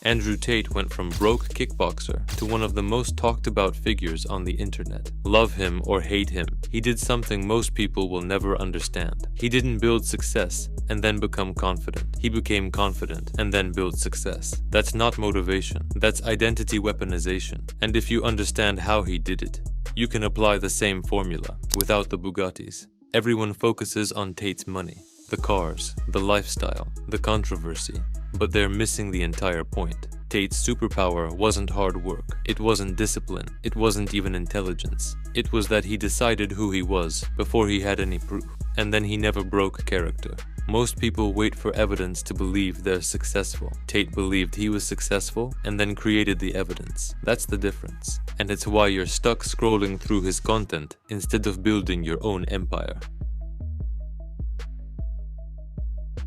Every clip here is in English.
Andrew Tate went from broke kickboxer to one of the most talked about figures on the internet. Love him or hate him, he did something most people will never understand. He didn't build success and then become confident. He became confident and then built success. That's not motivation, that's identity weaponization. And if you understand how he did it, you can apply the same formula without the Bugattis. Everyone focuses on Tate's money, the cars, the lifestyle, the controversy, but they're missing the entire point. Tate's superpower wasn't hard work, it wasn't discipline, it wasn't even intelligence. It was that he decided who he was before he had any proof, and then he never broke character. Most people wait for evidence to believe they're successful. Tate believed he was successful and then created the evidence. That's the difference. And it's why you're stuck scrolling through his content instead of building your own empire.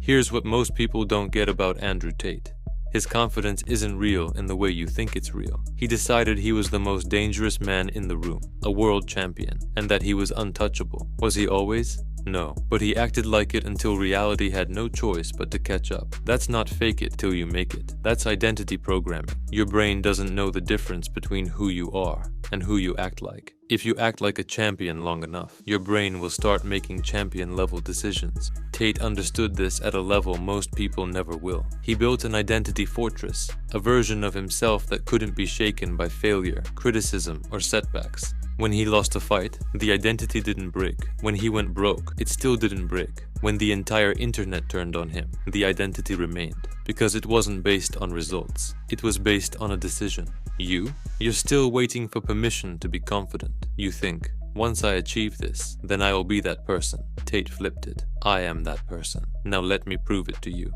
Here's what most people don't get about Andrew Tate. His confidence isn't real in the way you think it's real. He decided he was the most dangerous man in the room, a world champion, and that he was untouchable. Was he always? No, but he acted like it until reality had no choice but to catch up. That's not fake it till you make it. That's identity programming. Your brain doesn't know the difference between who you are and who you act like. If you act like a champion long enough, your brain will start making champion-level decisions. Tate understood this at a level most people never will. He built an identity fortress, a version of himself that couldn't be shaken by failure, criticism, or setbacks. When he lost a fight, the identity didn't break. When he went broke, it still didn't break. When the entire internet turned on him, the identity remained. Because it wasn't based on results. It was based on a decision. You're still waiting for permission to be confident. You think, once I achieve this, then I will be that person. Tate flipped it. I am that person. Now let me prove it to you.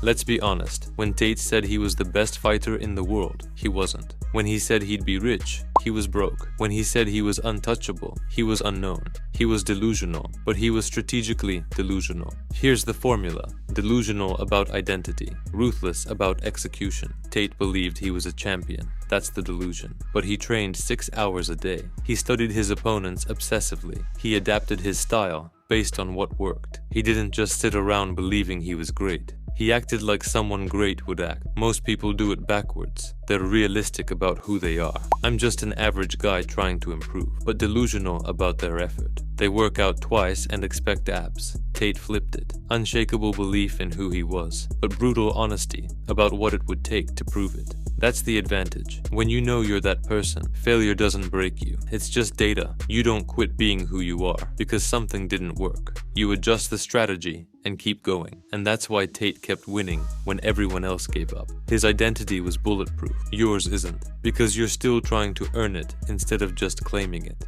Let's be honest, when Tate said he was the best fighter in the world, he wasn't. When he said he'd be rich, he was broke. When he said he was untouchable, he was unknown. He was delusional, but he was strategically delusional. Here's the formula. Delusional about identity, ruthless about execution. Tate believed he was a champion. That's the delusion. But he trained 6 hours a day. He studied his opponents obsessively. He adapted his style based on what worked. He didn't just sit around believing he was great. He acted like someone great would act. Most people do it backwards. They're realistic about who they are. I'm just an average guy trying to improve, but delusional about their effort. They work out twice and expect abs. Tate flipped it. Unshakable belief in who he was, but brutal honesty about what it would take to prove it. That's the advantage. When you know you're that person, failure doesn't break you. It's just data. You don't quit being who you are because something didn't work. You adjust the strategy and keep going. And that's why Tate kept winning when everyone else gave up. His identity was bulletproof. Yours isn't, because you're still trying to earn it instead of just claiming it.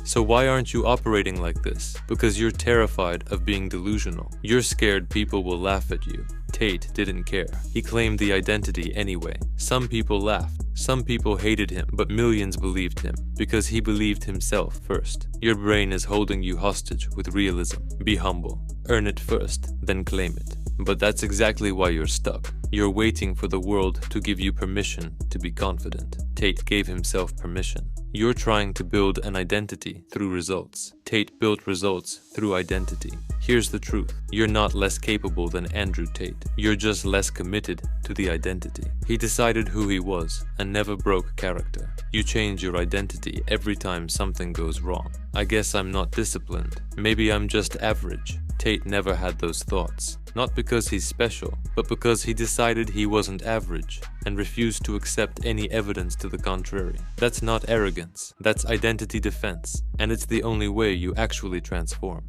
So why aren't you operating like this? Because you're terrified of being delusional. You're scared people will laugh at you. Tate didn't care. He claimed the identity anyway. Some people laughed. Some people hated him, but millions believed him because he believed himself first. Your brain is holding you hostage with realism. Be humble. Earn it first, then claim it. But that's exactly why you're stuck. You're waiting for the world to give you permission to be confident. Tate gave himself permission. You're trying to build an identity through results. Tate built results through identity. Here's the truth. You're not less capable than Andrew Tate. You're just less committed to the identity. He decided who he was and never broke character. You change your identity every time something goes wrong. I guess I'm not disciplined. Maybe I'm just average. Tate never had those thoughts. Not because he's special, but because he decided he wasn't average and refused to accept any evidence to the contrary. That's not arrogance, that's identity defense, and it's the only way you actually transform.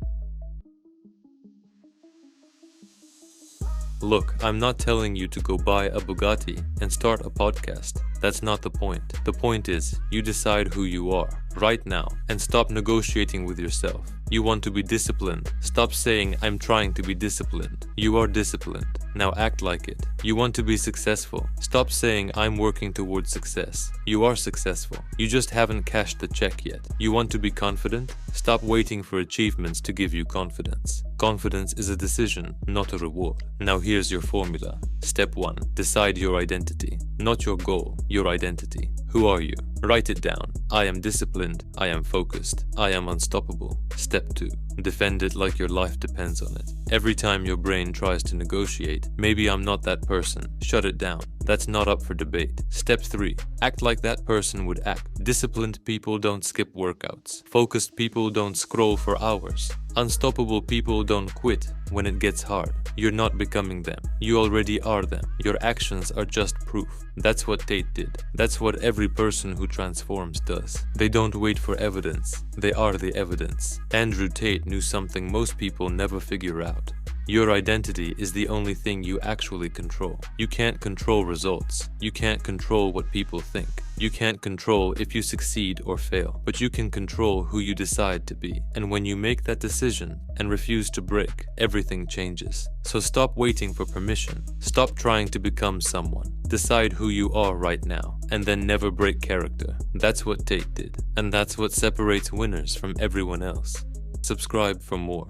Look, I'm not telling you to go buy a Bugatti and start a podcast. That's not the point. The point is, you decide who you are, right now, and stop negotiating with yourself. You want to be disciplined. Stop saying, I'm trying to be disciplined. You are disciplined. Now act like it. You want to be successful. Stop saying, I'm working towards success. You are successful. You just haven't cashed the check yet. You want to be confident? Stop waiting for achievements to give you confidence. Confidence is a decision, not a reward. Now here's your formula. Step 1. Decide your identity. Not your goal, your identity. Who are you? Write it down. I am disciplined. I am focused. I am unstoppable. Step 2. Defend it like your life depends on it. Every time your brain tries to negotiate, maybe I'm not that person, shut it down. That's not up for debate. Step 3. Act like that person would act. Disciplined people don't skip workouts. Focused people don't scroll for hours. Unstoppable people don't quit when it gets hard. You're not becoming them. You already are them. Your actions are just proof. That's what Tate did. That's what every person who transforms does. They don't wait for evidence. They are the evidence. Andrew Tate knew something most people never figure out. Your identity is the only thing you actually control. You can't control results. You can't control what people think. You can't control if you succeed or fail, but you can control who you decide to be. And when you make that decision and refuse to break, everything changes. So stop waiting for permission. Stop trying to become someone. Decide who you are right now, and then never break character. That's what Tate did, and that's what separates winners from everyone else. Subscribe for more.